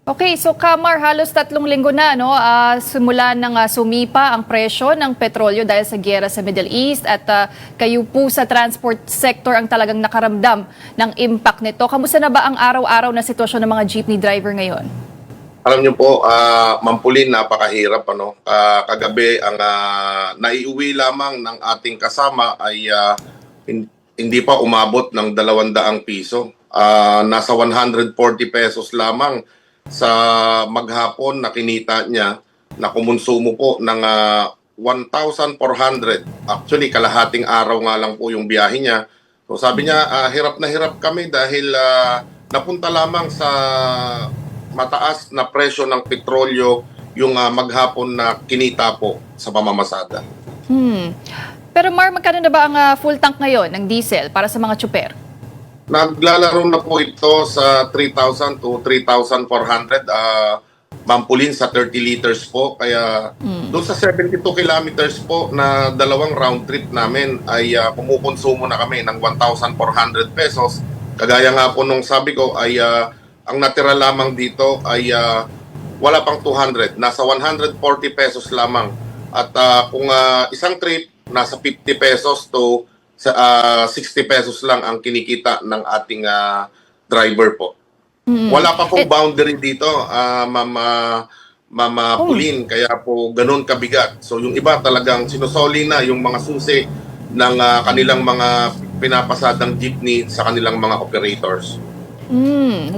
Okay, so Kamar, halos 3 linggo na simula nang sumipa ang presyo ng petrolyo dahil sa giyera sa Middle East at kayo po sa transport sector ang talagang nakaramdam ng impact nito. Kamusta na ba ang araw-araw na sitwasyon ng mga jeepney driver ngayon? Alam niyo po, Ma'am Pauline, napakahirap. Kagabi, ang naiuwi lamang ng ating kasama ay hindi pa umabot ng 200 piso. Nasa 140 pesos lamang sa maghapon na kinita niya na kumonsumo po ng 1,400. Actually, kalahating araw nga lang po yung biyahe niya. So sabi niya, hirap na hirap kami dahil napunta lamang sa mataas na presyo ng petrolyo yung maghapon na kinita po sa pamamasada. Pero Mar, magkano na ba ang full tank ngayon ng diesel para sa mga tsuper? Naglalaro na po ito sa 3,000 to 3,400 Ma'am Pauline, sa 30 liters po. Kaya doon sa 72 kilometers po na dalawang round trip namin ay kumukonsumo na kami ng 1,400 pesos. Kagaya nga po nung sabi ko ay ang natira lamang dito ay wala pang 200. Nasa 140 pesos lamang. At kung isang trip, nasa 50 pesos to 60 pesos lang ang kinikita ng ating driver po. Wala pa pong boundary dito, Mama Pauline, kaya po ganun kabigat. So yung iba talagang sinusoli na yung mga susi ng kanilang mga pinapasadang jeepney sa kanilang mga operators.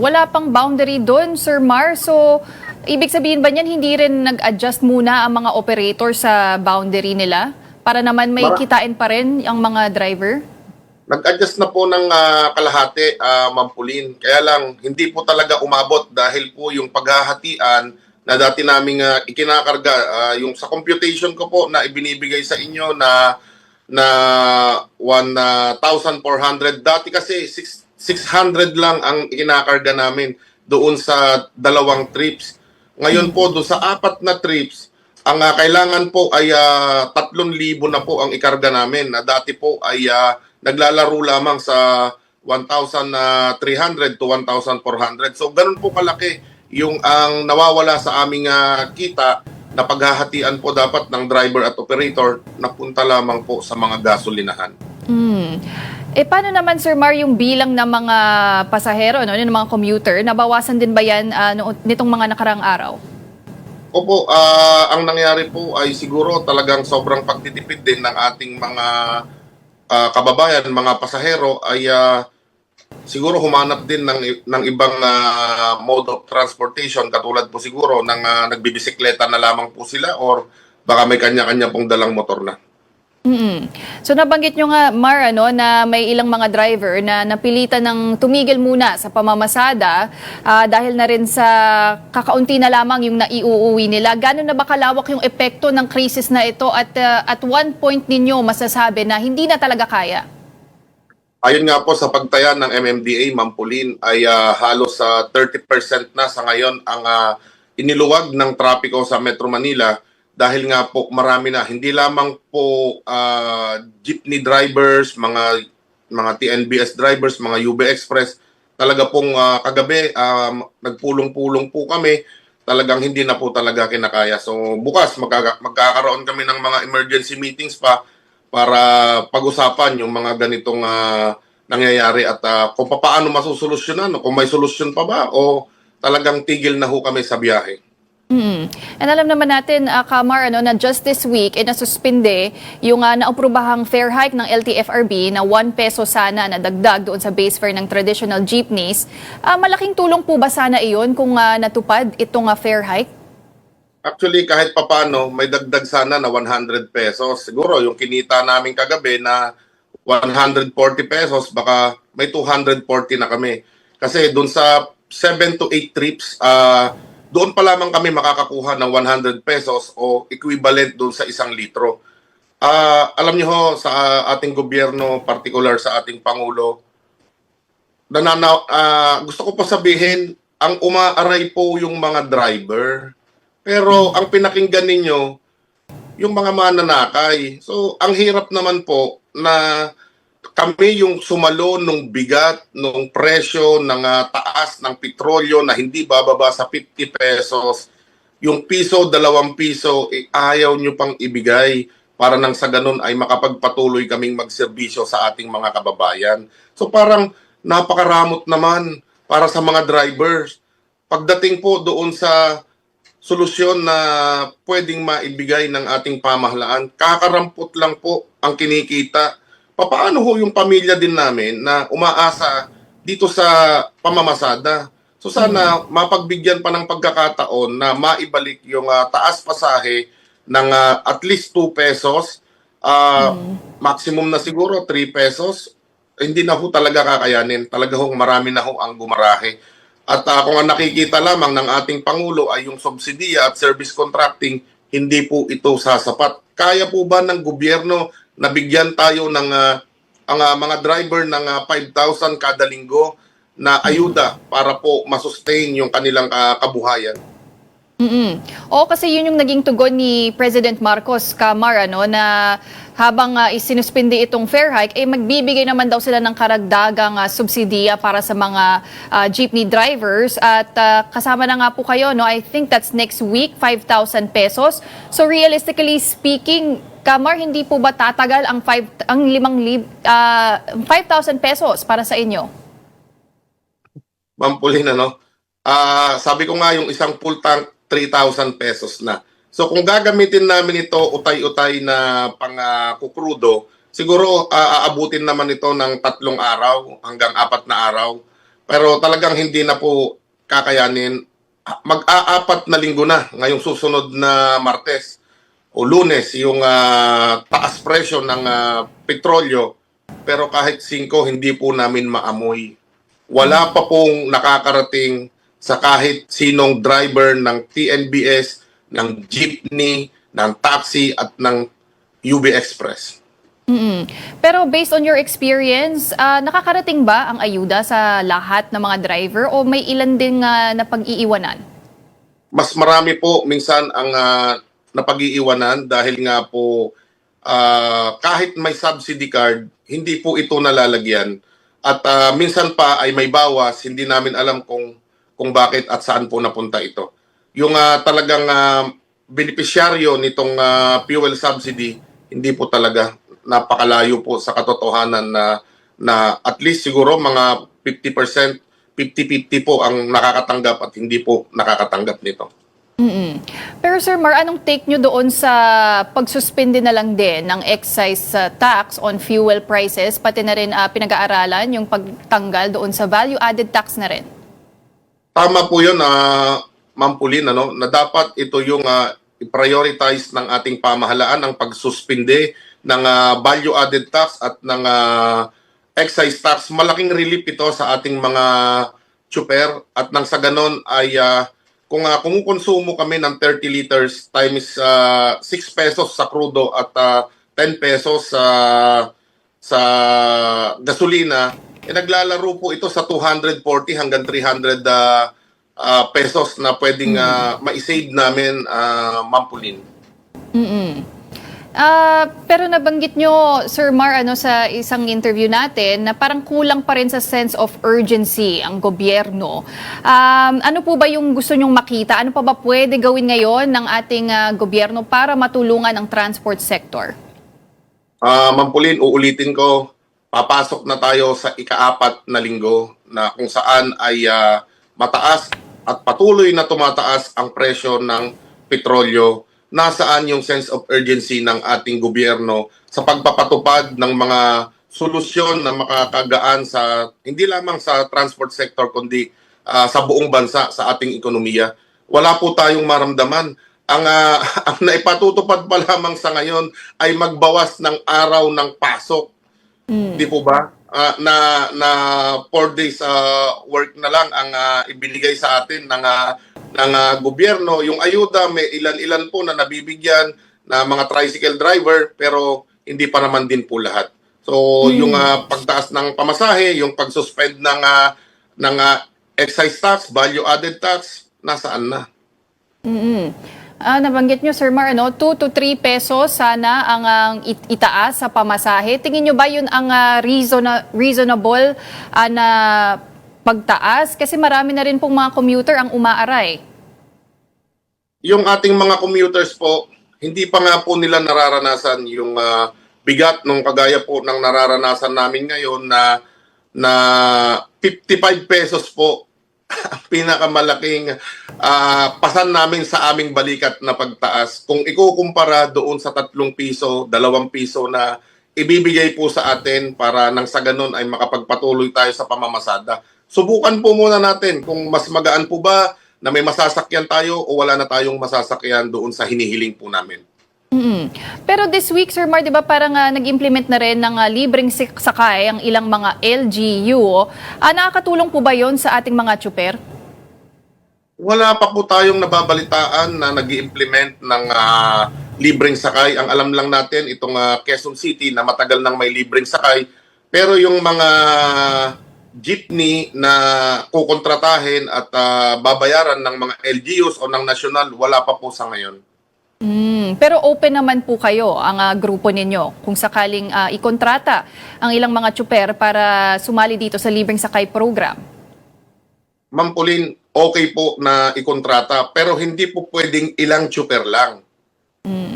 Wala pang boundary doon, Sir Mar. So, ibig sabihin ba niyan hindi rin nag-adjust muna ang mga operator sa boundary nila para naman may kitain pa rin ang mga driver? Nag-adjust na po ng kalahati, Ma'am Pauline. Kaya lang, hindi po talaga umabot dahil po yung paghahatian na dati naming ikinakarga, yung sa computation ko po na ibinibigay sa inyo na 1,400. Dati kasi 600 lang ang ikinakarga namin doon sa dalawang trips. Ngayon po, doon sa 4 na trips, ang kailangan po ay 3,000 na po ang ikarga namin. Na dati po ay naglalaro lamang sa 1,300 to 1,400. So ganun po kalaki yung ang nawawala sa aming kita na paghahatian po dapat ng driver at operator na punta lamang po sa mga gasolinahan. Paano naman, Sir Mar, yung bilang ng mga pasahero, ng mga commuter? Nabawasan din ba yan nitong mga nakarang araw? Opo, ang nangyari po ay siguro talagang sobrang pagtitipid din ng ating mga kababayan, mga pasahero ay siguro humanap din ng ibang mode of transportation, katulad po siguro ng nagbibisikleta na lamang po sila or baka may kanya-kanya pong dalang motor na. So nabanggit nyo nga, Mar, na may ilang mga driver na napilitan ng tumigil muna sa pamamasada dahil na rin sa kakaunti na lamang yung naiuuwi nila. Gano'n na ba kalawak yung epekto ng krisis na ito at one point ninyo masasabi na hindi na talaga kaya? Ayon nga po sa pagtaya ng MMDA, Ma'am Pauline, ay halos 30% na sa ngayon ang iniluwag ng trapiko sa Metro Manila. Dahil nga po marami na, hindi lamang po jeepney drivers, mga TNBS drivers, mga UB Express, talaga pong kagabi nagpulong-pulong po kami, talagang hindi na po talaga kinakaya. So bukas magkakaroon kami ng mga emergency meetings pa para pag-usapan yung mga ganitong nangyayari at kung paano masusolusyonan, kung may solusyon pa ba o talagang tigil na ho kami sa biyahe. And alam naman natin, Kamar, na just this week, nasuspinde yung naaprubahang fare hike ng LTFRB na 1 peso sana na dagdag doon sa base fare ng traditional jeepneys. Malaking tulong po ba sana iyon kung natupad itong fare hike? Actually, kahit papano, may dagdag sana na 100 pesos. Siguro, yung kinita namin kagabi na 140 pesos, baka may 240 na kami. Kasi doon sa 7 to 8 trips, doon pa lamang kami makakakuha ng 100 pesos o equivalent doon sa 1 litro. Alam niyo ho, sa ating gobyerno, particular sa ating Pangulo, gusto ko po sabihin, ang umaaray po yung mga driver. Pero ang pinakinggan ninyo, yung mga mananakay. So, ang hirap naman po na kami yung sumalo nung bigat, nung presyo ng taas ng petrolyo na hindi bababa sa 50 pesos. Yung piso, 2 piso, ayaw nyo pang ibigay para nang sa ganun ay makapagpatuloy kaming magserbisyo sa ating mga kababayan. So parang napakaramot naman para sa mga drivers. Pagdating po doon sa solusyon na pwedeng maibigay ng ating pamahalaan, kakarampot lang po ang kinikita. Paano ho yung pamilya din namin na umaasa dito sa pamamasada? So sana mapagbigyan pa ng pagkakataon na maibalik yung taas pasahe ng at least 2 pesos, maximum na siguro 3 pesos. Hindi na ho talaga kakayanin. Talaga hong marami na ho ang gumarahe. At kung ang nakikita lamang ng ating Pangulo ay yung subsidiya at service contracting, hindi po ito sasapat. Kaya po ba ng gobyerno na bigyan tayo ng ang mga driver ng 5,000 kada linggo na ayuda para po masustain yung kanilang kabuhayan? Oo, kasi yun yung naging tugon ni President Marcos, Kamar, ano, na habang isinuspindi itong fare hike, magbibigay naman daw sila ng karagdagang subsidiya para sa mga jeepney drivers. At kasama na nga po kayo, no, I think that's next week, 5,000 pesos. So realistically speaking, Kamar, hindi po ba tatagal ang 5,000 pesos para sa inyo? Ma'am Pauline, ano? Sabi ko nga yung isang full tank 3,000 pesos na. So kung gagamitin namin ito utay-utay na pang-kukrudo, siguro aabutin naman ito ng 3 araw hanggang 4 na araw. Pero talagang hindi na po kakayanin. Mag-aapat na linggo na ngayong susunod na Martes o Lunes yung taas presyo ng petrolyo. Pero kahit 5 hindi po namin maamoy. Wala pa pong nakakarating sa kahit sinong driver ng TNBS, ng jeepney, ng taxi at ng UB Express. Pero based on your experience, nakakarating ba ang ayuda sa lahat ng mga driver o may ilan din na pag-iiwanan? Mas marami po minsan ang napag-iiwanan dahil nga po kahit may subsidy card, hindi po ito nalalagyan. At minsan pa ay may bawas, hindi namin alam kung bakit at saan po napunta ito. Yung talagang benepisyaryo nitong fuel subsidy, hindi po talaga, napakalayo po sa katotohanan na at least siguro mga 50%, 50-50 po ang nakakatanggap at hindi po nakakatanggap nito. Pero Sir Mar, anong take nyo doon sa pagsuspende na lang din ng excise tax on fuel prices, pati na rin pinag-aaralan yung pagtanggal doon sa value-added tax na rin? Tama po yun, Ma'am Pauline, ano, na dapat ito yung i-prioritize ng ating pamahalaan ang pagsuspinde ng value-added tax at ng excise tax. Malaking relief ito sa ating mga tsuper at nang sa ganon ay kung kumukonsumo kami ng 30 liters times 6 pesos sa krudo at 10 pesos sa gasolina, naglalaro po ito sa 240 hanggang 300 pesos na pwedeng ma-save namin, Ma'am Pauline. Pero nabanggit nyo, Sir Mar, sa isang interview natin, na parang kulang pa rin sa sense of urgency ang gobyerno. Ano po ba yung gusto nyong makita? Ano pa ba pwede gawin ngayon ng ating gobyerno para matulungan ang transport sector? Ma'am Pauline, uulitin ko, papasok na tayo sa ika-4 na linggo na kung saan ay mataas at patuloy na tumataas ang presyo ng petrolyo. Nasaan yung sense of urgency ng ating gobyerno sa pagpapatupad ng mga solusyon na makakagaan sa hindi lamang sa transport sector kundi sa buong bansa, sa ating ekonomiya. Wala po tayong maramdaman. Ang naipatutupad pa lamang sa ngayon ay magbawas ng araw ng pasok. Di po ba? Na 4 days work na lang ang ibinigay sa atin ng gobyerno. Yung ayuda, may ilan-ilan po na nabibigyan na mga tricycle driver pero hindi pa naman din po lahat. So yung pagtaas ng pamasahe, yung pag-suspend ng excise tax, value-added tax, nasaan na? Nabanggit nyo, Sir Mar, 2 to 3 pesos sana ang itaas sa pamasahe. Tingin nyo ba yun ang reasonable na pagtaas? Kasi marami na rin pong mga commuter ang umaaray. Yung ating mga commuters po, hindi pa nga po nila nararanasan yung bigat nung kagaya po ng nararanasan namin ngayon na 55 pesos po ang pinakamalaking pasan namin sa aming balikat na pagtaas. Kung ikukumpara doon sa 3 piso, 2 piso na ibibigay po sa atin para nang sa ganun ay makapagpatuloy tayo sa pamamasada. Subukan po muna natin kung mas magaan po ba na may masasakyan tayo o wala na tayong masasakyan doon sa hinihiling po namin. Pero this week, Sir Mar, di ba parang nag-implement na rin ng libreng sakay ang ilang mga LGU. Nakakatulong po ba yon sa ating mga tsuper? Wala pa po tayong nababalitaan na nag-i-implement ng libreng sakay. Ang alam lang natin, itong Quezon City na matagal nang may libreng sakay. Pero yung mga jeepney na kukontratahin at babayaran ng mga LGUs o ng national, wala pa po sa ngayon. Pero open naman po kayo, ang grupo ninyo, kung sakaling ikontrata ang ilang mga tsuper para sumali dito sa libreng sakay program. Ma'am Pauline, okay po na ikontrata pero hindi po pwedeng ilang tsuper lang.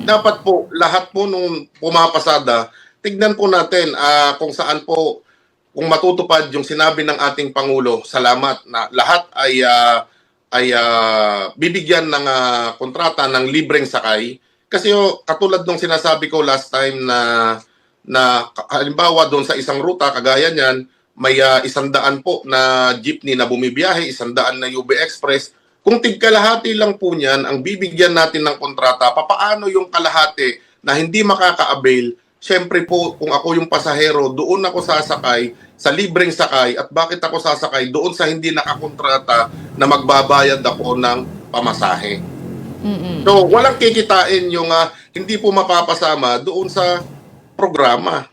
Dapat po, lahat po nung pumapasada, tignan po natin kung saan po, kung matutupad yung sinabi ng ating Pangulo, salamat na lahat ay bibigyan ng kontrata ng libreng sakay. Kasi katulad nung sinasabi ko last time na halimbawa doon sa isang ruta, kagaya niyan, may 100 po na jeepney na bumibiyahe, 100 na UB Express. Kung tigkalahati lang po niyan, ang bibigyan natin ng kontrata, papaano yung kalahati na hindi makaka-avail? Siyempre po, kung ako yung pasahero, doon ako sasakay sa libreng sakay. At bakit ako sasakay? Doon sa hindi nakakontrata na magbabayad ako ng pamasahe. So, walang kikitain yung hindi po mapapasama doon sa programa.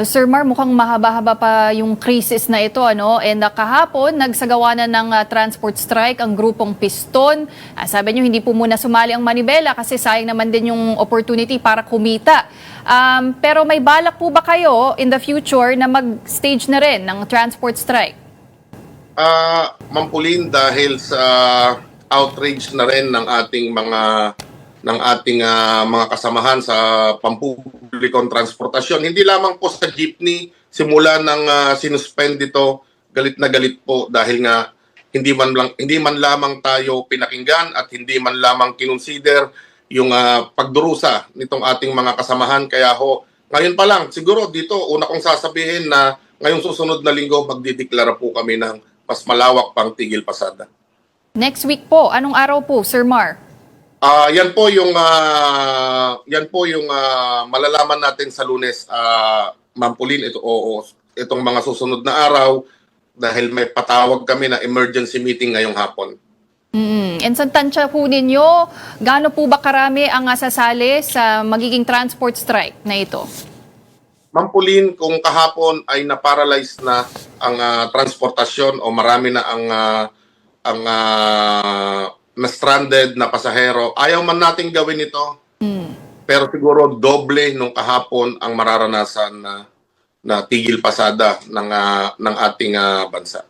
Sir Mar, mukhang mahaba-haba pa yung crisis na ito, And kahapon, nagsagawa na ng transport strike ang grupong Piston. Sabi nyo, hindi po muna sumali ang Manibela kasi sayang naman din yung opportunity para kumita. Pero may balak po ba kayo in the future na mag-stage na rin ng transport strike? Ma'am Pauline, dahil sa outrage na rin ng ating mga kasamahan sa pampublikong transportasyon. Hindi lamang po sa jeepney, simula ng sinuspend ito, galit na galit po dahil nga hindi man lamang tayo pinakinggan at hindi man lamang kinonsider yung pagdurusa nitong ating mga kasamahan. Kaya ngayon pa lang, siguro dito, una kong sasabihin na ngayong susunod na linggo, magdideklara po kami ng mas malawak pang tigil pasada. Next week po, anong araw po, Sir Mar? Yan po yung malalaman natin sa Lunes, Ma'am Pauline, itong mga susunod na araw dahil may patawag kami na emergency meeting ngayong hapon. And sa tansya po ninyo, gaano po ba karami ang sasali sa magiging transport strike na ito? Ma'am Pauline, kung kahapon ay na-paralyze na ang transportasyon o marami na ang na-stranded na pasahero, ayaw man nating gawin ito. Pero siguro doble nung kahapon ang mararanasan na tigil pasada ng ating bansa.